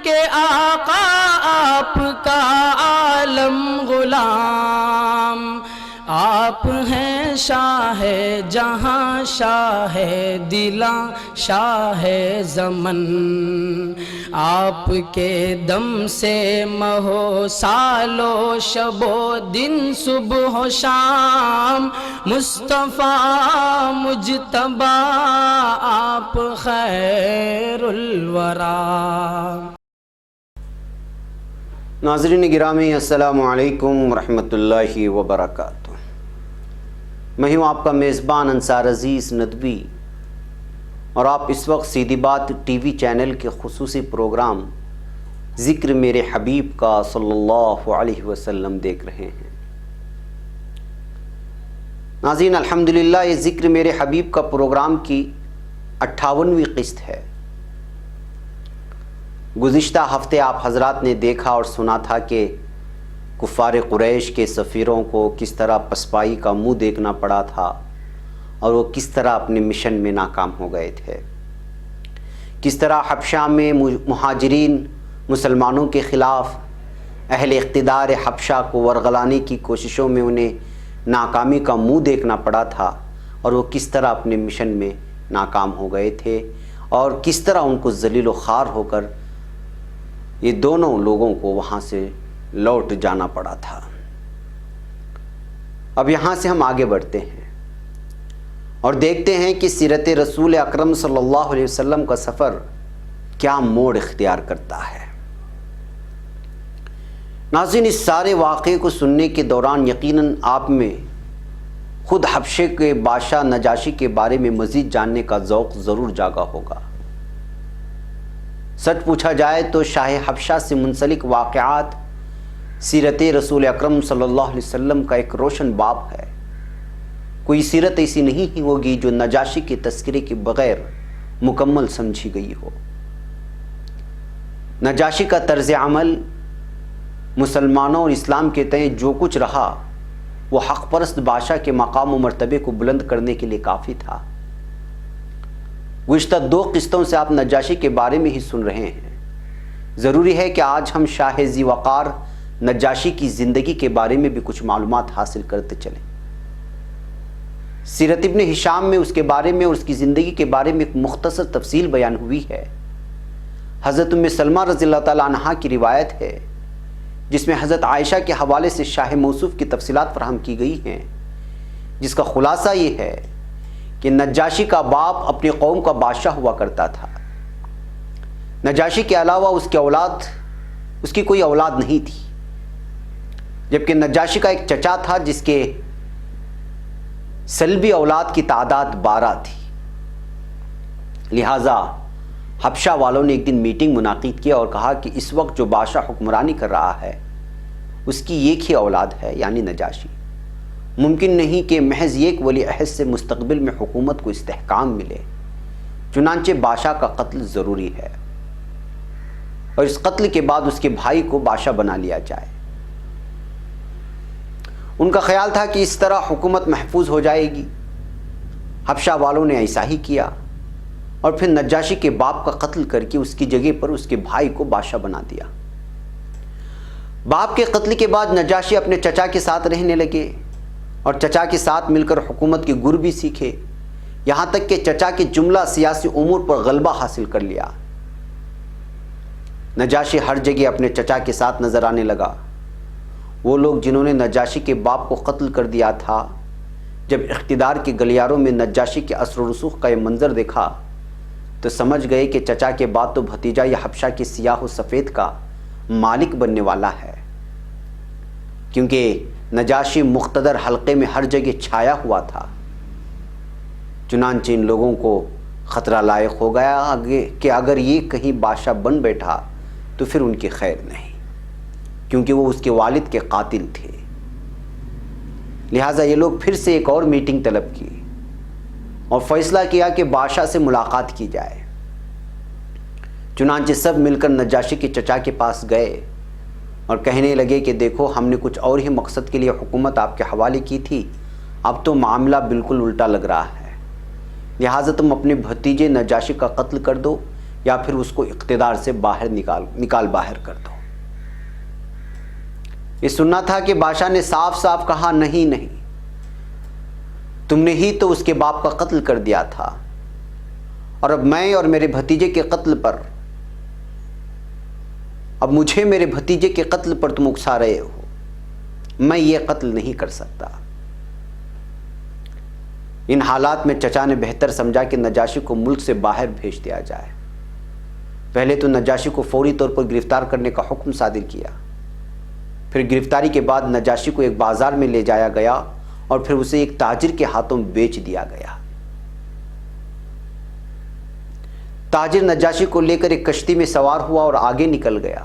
کے آقا آپ کا عالم غلام، آپ ہیں شاہ جہاں شاہ دلاں شاہ زمن، آپ کے دم سے مہو سالو شب و دن صبح و شام، مصطفیٰ مجتبیٰ آپ خیر الورا۔ ناظرین گرامی السلام علیکم ورحمۃ اللہ وبرکاتہ۔ میں ہوں آپ کا میزبان انصار عزیز ندوی، اور آپ اس وقت سیدھی بات ٹی وی چینل کے خصوصی پروگرام ذکر میرے حبیب کا صلی اللہ علیہ وسلم دیکھ رہے ہیں۔ ناظرین الحمدللہ یہ ذکر میرے حبیب کا پروگرام کی 58ویں قسط ہے۔ گزشتہ ہفتے آپ حضرات نے دیکھا اور سنا تھا کہ کفار قریش کے سفیروں کو کس طرح پسپائی کا منہ دیکھنا پڑا تھا اور وہ کس طرح اپنے مشن میں ناکام ہو گئے تھے، کس طرح حبشہ میں مہاجرین مسلمانوں کے خلاف اہل اقتدار حبشہ کو ورغلانے کی کوششوں میں انہیں ناکامی کا منہ دیکھنا پڑا تھا، اور وہ کس طرح اپنے مشن میں ناکام ہو گئے تھے، اور کس طرح ان کو ذلیل و خوار ہو کر یہ دونوں لوگوں کو وہاں سے لوٹ جانا پڑا تھا۔ اب یہاں سے ہم آگے بڑھتے ہیں اور دیکھتے ہیں کہ سیرت رسول اکرم صلی اللہ علیہ وسلم کا سفر کیا موڑ اختیار کرتا ہے۔ ناظرین اس سارے واقعے کو سننے کے دوران یقیناً آپ میں خود حبشے کے بادشاہ نجاشی کے بارے میں مزید جاننے کا ذوق ضرور جاگا ہوگا۔ سچ پوچھا جائے تو شاہ حبشہ سے منسلک واقعات سیرت رسول اکرم صلی اللہ علیہ وسلم کا ایک روشن باب ہے۔ کوئی سیرت ایسی نہیں ہوگی جو نجاشی کے تذکرے کے بغیر مکمل سمجھی گئی ہو۔ نجاشی کا طرز عمل مسلمانوں اور اسلام کے تئیں جو کچھ رہا وہ حق پرست بادشاہ کے مقام و مرتبے کو بلند کرنے کے لیے کافی تھا۔ گزشتہ 2 قسطوں سے آپ نجاشی کے بارے میں ہی سن رہے ہیں۔ ضروری ہے کہ آج ہم شاہ ذی وقار نجاشی کی زندگی کے بارے میں بھی کچھ معلومات حاصل کرتے چلیں۔ سیرت ابن ہشام میں اس کے بارے میں اور اس کی زندگی کے بارے میں ایک مختصر تفصیل بیان ہوئی ہے۔ حضرت ام سلمہ رضی اللہ تعالی عنہا کی روایت ہے جس میں حضرت عائشہ کے حوالے سے شاہ موصوف کی تفصیلات فراہم کی گئی ہیں، جس کا خلاصہ یہ ہے کہ نجاشی کا باپ اپنی قوم کا بادشاہ ہوا کرتا تھا۔ نجاشی کے علاوہ اس کی کوئی اولاد نہیں تھی، جبکہ نجاشی کا ایک چچا تھا جس کے سلبی اولاد کی تعداد 12 تھی۔ لہٰذا حبشہ والوں نے ایک دن میٹنگ منعقد کیا اور کہا کہ اس وقت جو بادشاہ حکمرانی کر رہا ہے اس کی ایک ہی اولاد ہے، یعنی نجاشی۔ ممکن نہیں کہ محض ایک ولی عہد سے مستقبل میں حکومت کو استحکام ملے، چنانچہ بادشاہ کا قتل ضروری ہے، اور اس قتل کے بعد اس کے بھائی کو بادشاہ بنا لیا جائے۔ ان کا خیال تھا کہ اس طرح حکومت محفوظ ہو جائے گی۔ حبشہ والوں نے ایسا ہی کیا اور پھر نجاشی کے باپ کا قتل کر کے اس کی جگہ پر اس کے بھائی کو بادشاہ بنا دیا۔ باپ کے قتل کے بعد نجاشی اپنے چچا کے ساتھ رہنے لگے اور چچا کے ساتھ مل کر حکومت کے گر بھی سیکھے، یہاں تک کہ چچا کے جملہ سیاسی امور پر غلبہ حاصل کر لیا۔ نجاشی ہر جگہ اپنے چچا کے ساتھ نظر آنے لگا۔ وہ لوگ جنہوں نے نجاشی کے باپ کو قتل کر دیا تھا، جب اقتدار کے گلیاروں میں نجاشی کے اثر و رسوخ کا یہ منظر دیکھا تو سمجھ گئے کہ چچا کے بعد تو بھتیجا یہ حبشہ کے سیاہ و سفید کا مالک بننے والا ہے، کیونکہ نجاشی مقتدر حلقے میں ہر جگہ چھایا ہوا تھا۔ چنانچہ ان لوگوں کو خطرہ لاحق ہو گیا کہ اگر یہ کہیں بادشاہ بن بیٹھا تو پھر ان کی خیر نہیں، کیونکہ وہ اس کے والد کے قاتل تھے۔ لہٰذا یہ لوگ پھر سے ایک اور میٹنگ طلب کی اور فیصلہ کیا کہ بادشاہ سے ملاقات کی جائے۔ چنانچہ سب مل کر نجاشی کے چچا کے پاس گئے اور کہنے لگے کہ دیکھو، ہم نے کچھ اور ہی مقصد کے لیے حکومت آپ کے حوالے کی تھی، اب تو معاملہ بالکل الٹا لگ رہا ہے، لہٰذا تم اپنے بھتیجے نجاشی کا قتل کر دو، یا پھر اس کو اقتدار سے باہر نکال باہر کر دو۔ یہ سننا تھا کہ بادشاہ نے صاف صاف کہا نہیں نہیں، تم نے ہی تو اس کے باپ کا قتل کر دیا تھا، اور اب میں اور میرے بھتیجے کے قتل پر مجھے میرے بھتیجے کے قتل پر تم اکسا رہے ہو، میں یہ قتل نہیں کر سکتا۔ ان حالات میں چچا نے بہتر سمجھا کہ نجاشی کو ملک سے باہر بھیج دیا جائے۔ پہلے تو نجاشی کو فوری طور پر گرفتار کرنے کا حکم صادر کیا، پھر گرفتاری کے بعد نجاشی کو ایک بازار میں لے جایا گیا اور پھر اسے ایک تاجر کے ہاتھوں بیچ دیا گیا۔ تاجر نجاشی کو لے کر ایک کشتی میں سوار ہوا اور آگے نکل گیا۔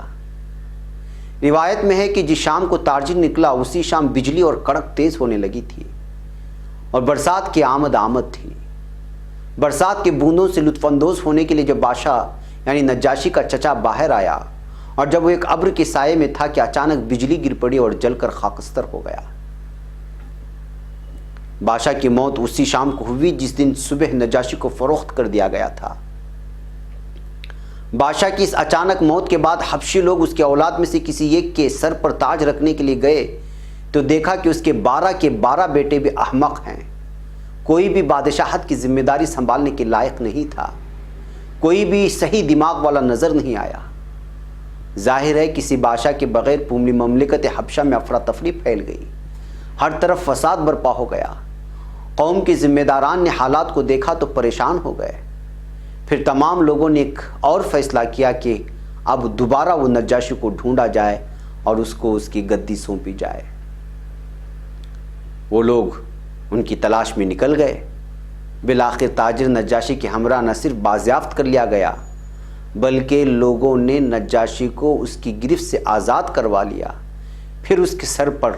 روایت میں ہے کہ جس شام کو تاجر نکلا اسی شام بجلی اور کڑک تیز ہونے لگی تھی اور برسات کی آمد تھی۔ برسات کے بوندوں سے لطف اندوز ہونے کے لیے جب بادشاہ یعنی نجاشی کا چچا باہر آیا اور جب وہ ایک ابر کے سائے میں تھا کہ اچانک بجلی گر پڑی اور جل کر خاکستر ہو گیا۔ بادشاہ کی موت اسی شام کو ہوئی جس دن صبح نجاشی کو فروخت کر دیا گیا تھا۔ بادشاہ کی اس اچانک موت کے بعد حبشی لوگ اس کے اولاد میں سے کسی ایک کے سر پر تاج رکھنے کے لیے گئے تو دیکھا کہ اس کے 12 کے 12 بیٹے بھی احمق ہیں، کوئی بھی بادشاہت کی ذمہ داری سنبھالنے کے لائق نہیں تھا، کوئی بھی صحیح دماغ والا نظر نہیں آیا۔ ظاہر ہے کسی بادشاہ کے بغیر پوری مملکت حبشہ میں افراتفری پھیل گئی، ہر طرف فساد برپا ہو گیا۔ قوم کے ذمہ داران نے حالات کو دیکھا تو پریشان ہو گئے۔ پھر تمام لوگوں نے ایک اور فیصلہ کیا کہ اب دوبارہ وہ نجاشی کو ڈھونڈا جائے اور اس کو اس کی گدی سونپی جائے۔ وہ لوگ ان کی تلاش میں نکل گئے۔ بالآخر تاجر نجاشی کے ہمراہ نہ صرف بازیافت کر لیا گیا بلکہ لوگوں نے نجاشی کو اس کی گرفت سے آزاد کروا لیا، پھر اس کے سر پر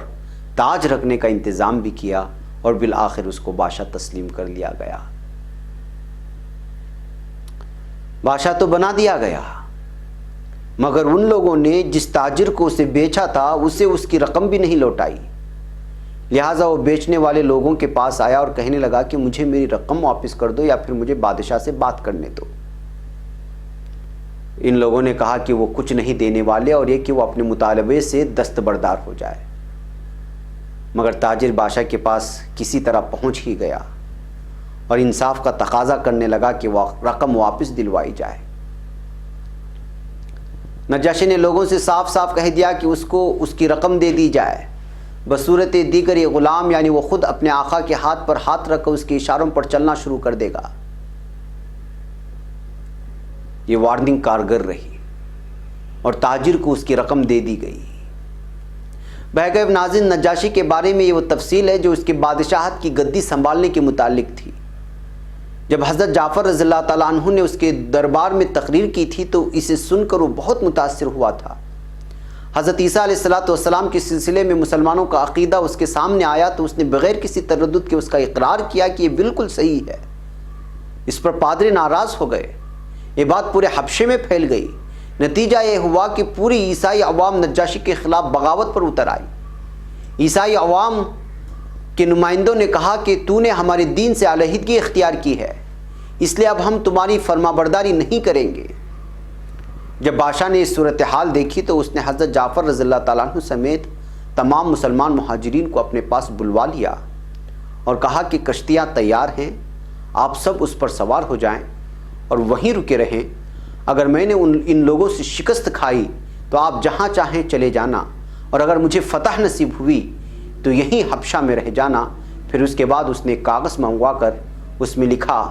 تاج رکھنے کا انتظام بھی کیا اور بالآخر اس کو بادشاہ تسلیم کر لیا گیا۔ بادشاہ تو بنا دیا گیا، مگر ان لوگوں نے جس تاجر کو اسے بیچا تھا اسے اس کی رقم بھی نہیں لوٹائی۔ لہٰذا وہ بیچنے والے لوگوں کے پاس آیا اور کہنے لگا کہ مجھے میری رقم واپس کر دو یا پھر مجھے بادشاہ سے بات کرنے دو۔ ان لوگوں نے کہا کہ وہ کچھ نہیں دینے والے اور یہ کہ وہ اپنے مطالبے سے دستبردار ہو جائے، مگر تاجر بادشاہ کے پاس کسی طرح پہنچ ہی گیا اور انصاف کا تقاضا کرنے لگا کہ وہ رقم واپس دلوائی جائے۔ نجاشی نے لوگوں سے صاف صاف کہہ دیا کہ اس کو اس کی رقم دے دی جائے، بصورت دیگر یہ غلام یعنی وہ خود اپنے آقا کے ہاتھ پر ہاتھ رکھ کر اس کے اشاروں پر چلنا شروع کر دے گا۔ یہ وارننگ کارگر رہی اور تاجر کو اس کی رقم دے دی گئی۔ بہرکیف ناظرین، نجاشی کے بارے میں یہ وہ تفصیل ہے جو اس کے بادشاہت کی گدی سنبھالنے کے متعلق تھی۔ جب حضرت جعفر رضی اللہ تعالیٰ عنہ نے اس کے دربار میں تقریر کی تھی تو اسے سن کر وہ بہت متاثر ہوا تھا۔ حضرت عیسیٰ علیہ السلام کے سلسلے میں مسلمانوں کا عقیدہ اس کے سامنے آیا تو اس نے بغیر کسی تردد کے اس کا اقرار کیا کہ یہ بالکل صحیح ہے۔ اس پر پادری ناراض ہو گئے، یہ بات پورے حبشے میں پھیل گئی۔ نتیجہ یہ ہوا کہ پوری عیسائی عوام نجاشی کے خلاف بغاوت پر اتر آئی۔ عیسائی عوام کے نمائندوں نے کہا کہ تو نے ہمارے دین سے علیحدگی اختیار کی ہے، اس لیے اب ہم تمہاری فرما برداری نہیں کریں گے۔ جب بادشاہ نے اس صورتحال دیکھی تو اس نے حضرت جعفر رضی اللہ تعالیٰ عنہ سمیت تمام مسلمان مہاجرین کو اپنے پاس بلوا لیا اور کہا کہ کشتیاں تیار ہیں، آپ سب اس پر سوار ہو جائیں اور وہیں رکے رہیں۔ اگر میں نے ان لوگوں سے شکست کھائی تو آپ جہاں چاہیں چلے جانا، اور اگر مجھے فتح نصیب ہوئی تو یہیں حبشہ میں رہ جانا۔ پھر اس کے بعد اس نے ایک کاغذ منگوا کر اس میں لکھا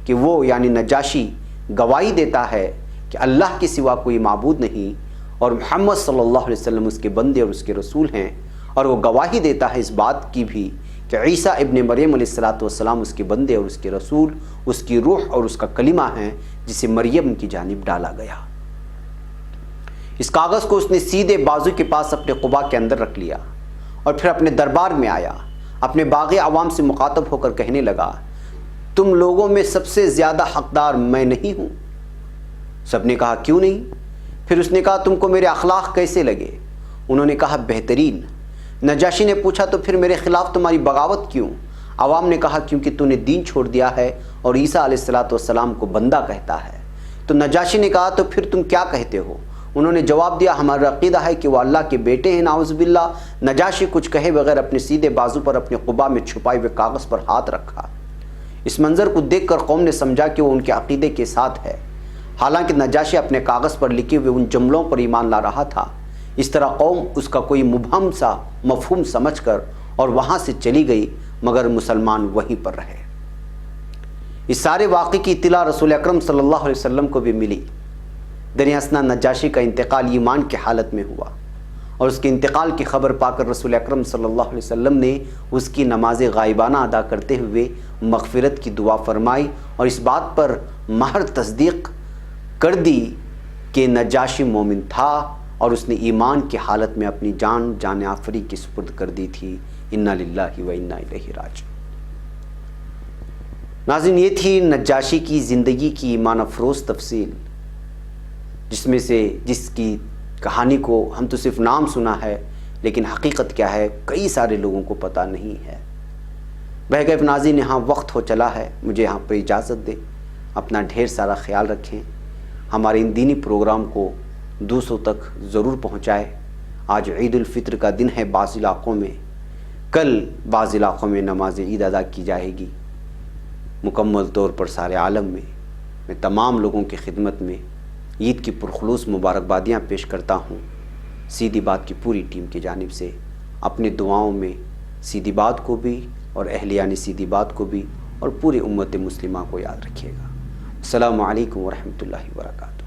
کہ وہ یعنی نجاشی گواہی دیتا ہے کہ اللہ کے سوا کوئی معبود نہیں اور محمد صلی اللہ علیہ وسلم اس کے بندے اور اس کے رسول ہیں، اور وہ گواہی دیتا ہے اس بات کی بھی کہ عیسیٰ ابن مریم علیہ السلام اس کے بندے اور اس کے رسول، اس کی روح اور اس کا کلمہ ہیں جسے مریم کی جانب ڈالا گیا۔ اس کاغذ کو اس نے سیدھے بازو کے پاس اپنے قبا کے اندر رکھ لیا اور پھر اپنے دربار میں آیا، اپنے باغی عوام سے مخاطب ہو کر کہنے لگا، تم لوگوں میں سب سے زیادہ حقدار میں نہیں ہوں؟ سب نے کہا کیوں نہیں؟ پھر اس نے کہا تم کو میرے اخلاق کیسے لگے؟ انہوں نے کہا بہترین۔ نجاشی نے پوچھا تو پھر میرے خلاف تمہاری بغاوت کیوں؟ عوام نے کہا کیونکہ تو نے دین چھوڑ دیا ہے اور عیسیٰ علیہ السلام کو بندہ کہتا ہے۔ تو نجاشی نے کہا تو پھر تم کیا کہتے ہو؟ انہوں نے جواب دیا ہمارا عقیدہ ہے کہ وہ اللہ کے بیٹے ہیں نعوذ باللہ۔ نجاشی کچھ کہے بغیر اپنے سیدھے بازو پر اپنے قبا میں چھپائے ہوئے کاغذ پر ہاتھ رکھا۔ اس منظر کو دیکھ کر قوم نے سمجھا کہ وہ ان کے عقیدے کے ساتھ ہے، حالانکہ نجاشی اپنے کاغذ پر لکھے ہوئے ان جملوں پر ایمان لا رہا تھا۔ اس طرح قوم اس کا کوئی مبہم سا مفہوم سمجھ کر اور وہاں سے چلی گئی، مگر مسلمان وہیں پر رہے۔ اس سارے واقعے کی اطلاع رسول اکرم صلی اللہ علیہ وسلم کو بھی ملی۔ دریں اثنا نجاشی کا انتقال ایمان کی حالت میں ہوا، اور اس کے انتقال کی خبر پا کر رسول اکرم صلی اللہ علیہ وسلم نے اس کی نماز غائبانہ ادا کرتے ہوئے مغفرت کی دعا فرمائی، اور اس بات پر محض تصدیق کر دی کہ نجاشی مومن تھا اور اس نے ایمان کی حالت میں اپنی جان آفری کی سپرد کر دی تھی۔ انا للہ و انا الیہ راجعون۔ ناظرین، یہ تھی نجاشی کی زندگی کی ایمان افروز تفصیل، جس کی کہانی کو ہم تو صرف نام سنا ہے، لیکن حقیقت کیا ہے کئی سارے لوگوں کو پتہ نہیں ہے۔ بہرکیف ناظرین، یہاں وقت ہو چلا ہے، مجھے یہاں پر اجازت دیں۔ اپنا ڈھیر سارا خیال رکھیں، ہمارے ان دینی پروگرام کو دوسروں تک ضرور پہنچائے۔ آج عید الفطر کا دن ہے بعض علاقوں میں، کل بعض علاقوں میں نماز عید ادا کی جائے گی۔ مکمل طور پر سارے عالم میں تمام لوگوں کی خدمت میں عید کی پرخلوص مبارکبادیاں پیش کرتا ہوں۔ سیدھی بات کی پوری ٹیم کی جانب سے اپنے دعاؤں میں سیدھی بات کو بھی اور اہلیان سیدھی بات کو بھی اور پوری امت مسلمہ کو یاد رکھیے گا۔ السلام علیکم ورحمۃ اللہ وبرکاتہ۔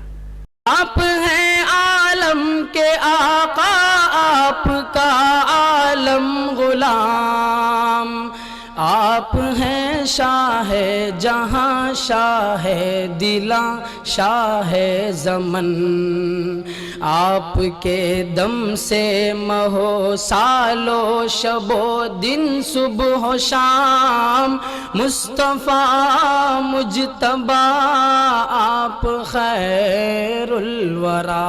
آپ ہیں عالم کے آقا، آپ کا عالم غلام، آپ ہیں شاہ جہاں، شاہ دلاں، شاہ زمن، آپ کے دم سے مہو سالو شب و دن، صبح و شام مصطفیٰ مجتبیٰ، آپ خیر الورا۔